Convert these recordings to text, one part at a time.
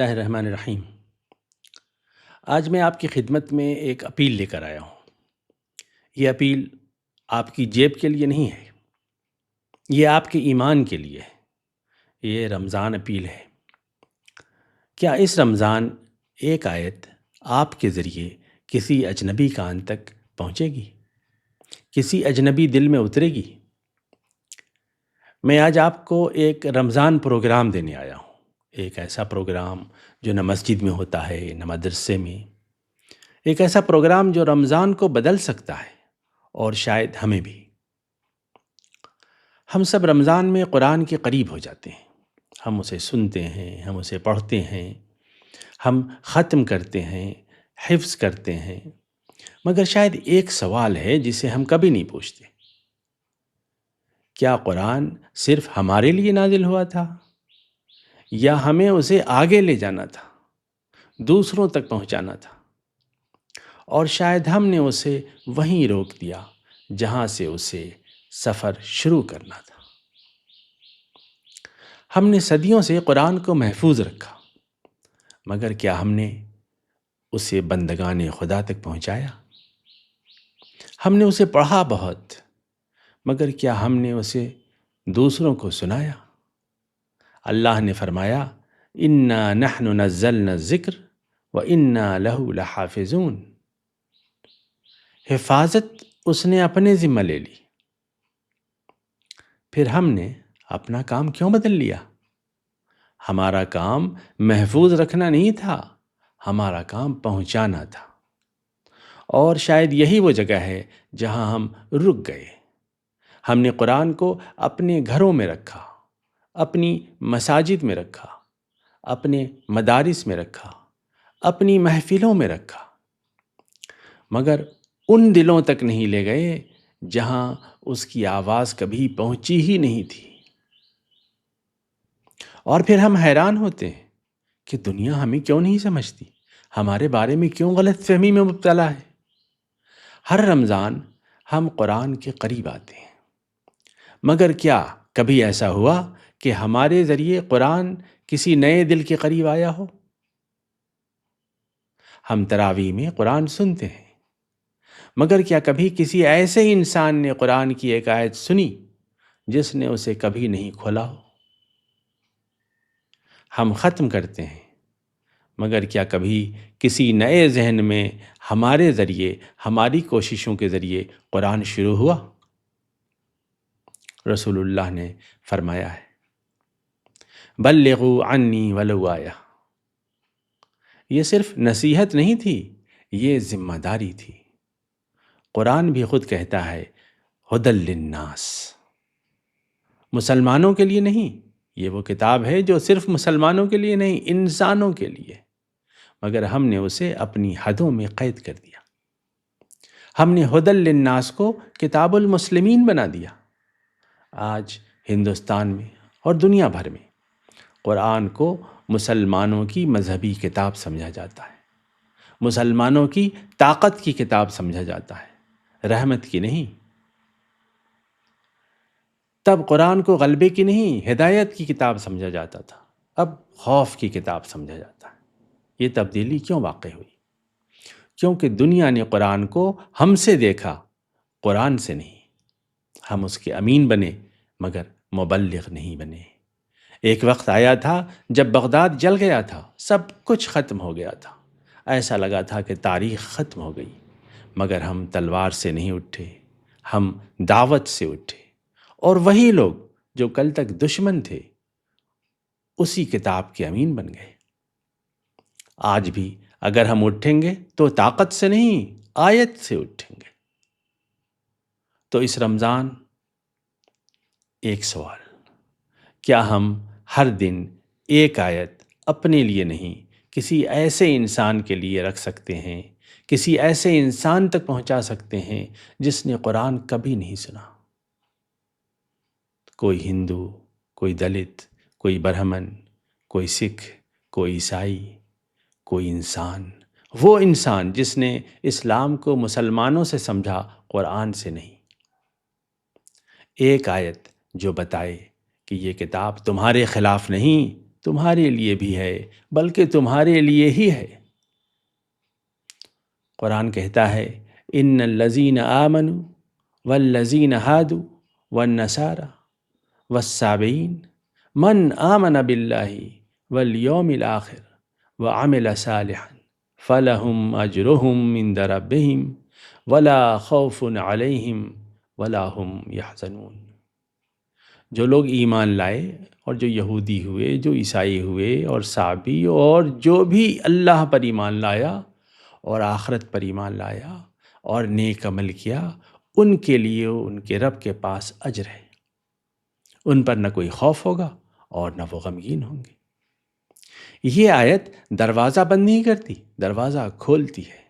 اللہ الرحمن الرحیم۔ آج میں آپ کی خدمت میں ایک اپیل لے کر آیا ہوں۔ یہ اپیل آپ کی جیب کے لیے نہیں ہے، یہ آپ کے ایمان کے لیے ہے۔ یہ رمضان اپیل ہے۔ کیا اس رمضان ایک آیت آپ کے ذریعے کسی اجنبی کان تک پہنچے گی؟ کسی اجنبی دل میں اترے گی؟ میں آج آپ کو ایک رمضان پروگرام دینے آیا ہوں، ایک ایسا پروگرام جو نہ مسجد میں ہوتا ہے نہ مدرسے میں، ایک ایسا پروگرام جو رمضان کو بدل سکتا ہے اور شاید ہمیں بھی۔ ہم سب رمضان میں قرآن کے قریب ہو جاتے ہیں، ہم اسے سنتے ہیں، ہم اسے پڑھتے ہیں، ہم ختم کرتے ہیں، حفظ کرتے ہیں، مگر شاید ایک سوال ہے جسے ہم کبھی نہیں پوچھتے۔ کیا قرآن صرف ہمارے لیے نازل ہوا تھا یا ہمیں اسے آگے لے جانا تھا، دوسروں تک پہنچانا تھا؟ اور شاید ہم نے اسے وہیں روک دیا جہاں سے اسے سفر شروع کرنا تھا۔ ہم نے صدیوں سے قرآن کو محفوظ رکھا، مگر کیا ہم نے اسے بندگان خدا تک پہنچایا؟ ہم نے اسے پڑھا بہت، مگر کیا ہم نے اسے دوسروں کو سنایا؟ اللہ نے فرمایا، اِنَّا نَحْنُ نَزَّلْنَا الذِّكْرَ وَإِنَّا لَهُ لَحَافِظُونَ۔ حفاظت اس نے اپنے ذمہ لے لی، پھر ہم نے اپنا کام کیوں بدل لیا؟ ہمارا کام محفوظ رکھنا نہیں تھا، ہمارا کام پہنچانا تھا۔ اور شاید یہی وہ جگہ ہے جہاں ہم رک گئے۔ ہم نے قرآن کو اپنے گھروں میں رکھا، اپنی مساجد میں رکھا، اپنے مدارس میں رکھا، اپنی محفلوں میں رکھا، مگر ان دلوں تک نہیں لے گئے جہاں اس کی آواز کبھی پہنچی ہی نہیں تھی۔ اور پھر ہم حیران ہوتے ہیں کہ دنیا ہمیں کیوں نہیں سمجھتی، ہمارے بارے میں کیوں غلط فہمی میں مبتلا ہے۔ ہر رمضان ہم قرآن کے قریب آتے ہیں، مگر کیا کبھی ایسا ہوا کہ ہمارے ذریعے قرآن کسی نئے دل کے قریب آیا ہو؟ ہم تراویح میں قرآن سنتے ہیں، مگر کیا کبھی کسی ایسے انسان نے قرآن کی ایک آیت سنی جس نے اسے کبھی نہیں کھولا ہو؟ ہم ختم کرتے ہیں، مگر کیا کبھی کسی نئے ذہن میں ہمارے ذریعے، ہماری کوششوں کے ذریعے قرآن شروع ہوا؟ رسول اللہ نے فرمایا ہے، بلغوا عنی ولو آیہ۔ یہ صرف نصیحت نہیں تھی، یہ ذمہ داری تھی۔ قرآن بھی خود کہتا ہے، ھدی للناس، مسلمانوں کے لیے نہیں۔ یہ وہ کتاب ہے جو صرف مسلمانوں کے لیے نہیں، انسانوں کے لیے، مگر ہم نے اسے اپنی حدوں میں قید کر دیا۔ ہم نے ھدی للناس کو کتاب المسلمین بنا دیا۔ آج ہندوستان میں اور دنیا بھر میں قرآن کو مسلمانوں کی مذہبی کتاب سمجھا جاتا ہے، مسلمانوں کی طاقت کی کتاب سمجھا جاتا ہے، رحمت کی نہیں۔ تب قرآن کو غلبے کی نہیں، ہدایت کی کتاب سمجھا جاتا تھا، اب خوف کی کتاب سمجھا جاتا ہے۔ یہ تبدیلی کیوں واقع ہوئی؟ کیونکہ دنیا نے قرآن کو ہم سے دیکھا، قرآن سے نہیں۔ ہم اس کے امین بنے مگر مبلغ نہیں بنے۔ ایک وقت آیا تھا جب بغداد جل گیا تھا، سب کچھ ختم ہو گیا تھا، ایسا لگا تھا کہ تاریخ ختم ہو گئی، مگر ہم تلوار سے نہیں اٹھے، ہم دعوت سے اٹھے، اور وہی لوگ جو کل تک دشمن تھے اسی کتاب کے امین بن گئے۔ آج بھی اگر ہم اٹھیں گے تو طاقت سے نہیں، آیت سے اٹھیں گے۔ تو اس رمضان ایک سوال، کیا ہم ہر دن ایک آیت اپنے لیے نہیں، کسی ایسے انسان کے لیے رکھ سکتے ہیں، کسی ایسے انسان تک پہنچا سکتے ہیں جس نے قرآن کبھی نہیں سنا؟ کوئی ہندو، کوئی دلت، کوئی برہمن، کوئی سکھ، کوئی عیسائی، کوئی انسان، وہ انسان جس نے اسلام کو مسلمانوں سے سمجھا، قرآن سے نہیں۔ ایک آیت جو بتائے کہ یہ کتاب تمہارے خلاف نہیں، تمہارے لیے بھی ہے، بلکہ تمہارے لیے ہی ہے۔ قرآن کہتا ہے ان الذین آمنوا والذین ہادوا والنصارى والصابئین من آمن باللہ والیوم الآخر وعمل صالحا فلہم اجرہم عند ربہم ولا خوف علیہم ولا ہم یحزنون۔ جو لوگ ایمان لائے اور جو یہودی ہوئے، جو عیسائی ہوئے اور صابی، اور جو بھی اللہ پر ایمان لایا اور آخرت پر ایمان لایا اور نیک عمل کیا، ان کے لیے ان کے رب کے پاس اجر ہے۔ ان پر نہ کوئی خوف ہوگا اور نہ وہ غمگین ہوں گے۔ یہ آیت دروازہ بند نہیں کرتی، دروازہ کھولتی ہے۔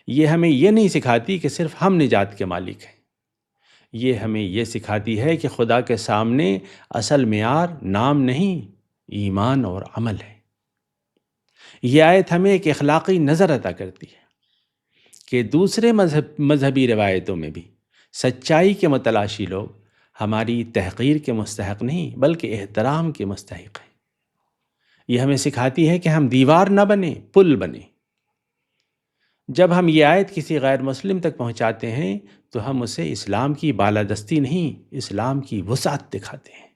یہ ہمیں یہ نہیں سکھاتی کہ صرف ہم نجات کے مالک ہیں، یہ ہمیں یہ سکھاتی ہے کہ خدا کے سامنے اصل معیار نام نہیں، ایمان اور عمل ہے۔ یہ آیت ہمیں ایک اخلاقی نظر عطا کرتی ہے کہ دوسرے مذہبی روایتوں میں بھی سچائی کے متلاشی لوگ ہماری تحقیر کے مستحق نہیں بلکہ احترام کے مستحق ہیں۔ یہ ہمیں سکھاتی ہے کہ ہم دیوار نہ بنیں، پل بنیں۔ جب ہم یہ آیت کسی غیر مسلم تک پہنچاتے ہیں تو ہم اسے اسلام کی بالادستی نہیں، اسلام کی وسعت دکھاتے ہیں۔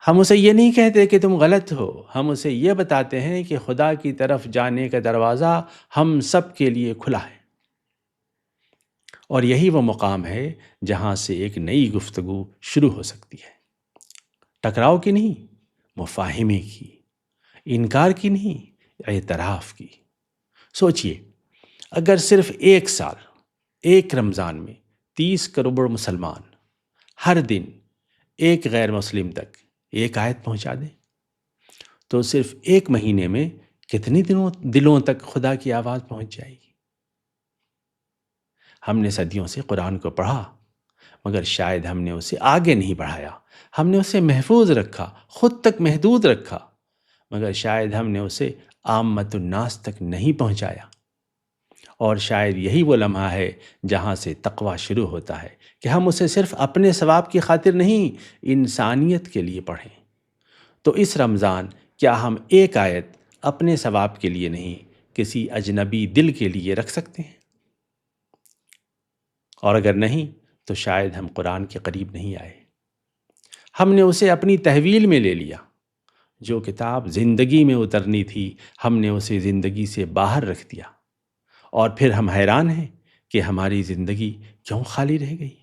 ہم اسے یہ نہیں کہتے کہ تم غلط ہو، ہم اسے یہ بتاتے ہیں کہ خدا کی طرف جانے کا دروازہ ہم سب کے لیے کھلا ہے۔ اور یہی وہ مقام ہے جہاں سے ایک نئی گفتگو شروع ہو سکتی ہے، ٹکراؤ کی نہیں، مفاہمے کی، انکار کی نہیں، اعتراف کی۔ سوچئے، اگر صرف ایک سال، ایک رمضان میں 30 کروڑ مسلمان ہر دن ایک غیر مسلم تک ایک آیت پہنچا دیں تو صرف ایک مہینے میں کتنی دلوں تک خدا کی آواز پہنچ جائے گی۔ ہم نے صدیوں سے قرآن کو پڑھا، مگر شاید ہم نے اسے آگے نہیں بڑھایا۔ ہم نے اسے محفوظ رکھا، خود تک محدود رکھا، مگر شاید ہم نے اسے عامت الناس تک نہیں پہنچایا۔ اور شاید یہی وہ لمحہ ہے جہاں سے تقویٰ شروع ہوتا ہے کہ ہم اسے صرف اپنے ثواب کی خاطر نہیں، انسانیت کے لیے پڑھیں۔ تو اس رمضان کیا ہم ایک آیت اپنے ثواب کے لیے نہیں، کسی اجنبی دل کے لیے رکھ سکتے ہیں؟ اور اگر نہیں تو شاید ہم قرآن کے قریب نہیں آئے۔ ہم نے اسے اپنی تحویل میں لے لیا۔ جو کتاب زندگی میں اترنی تھی ہم نے اسے زندگی سے باہر رکھ دیا، اور پھر ہم حیران ہیں کہ ہماری زندگی کیوں خالی رہ گئی۔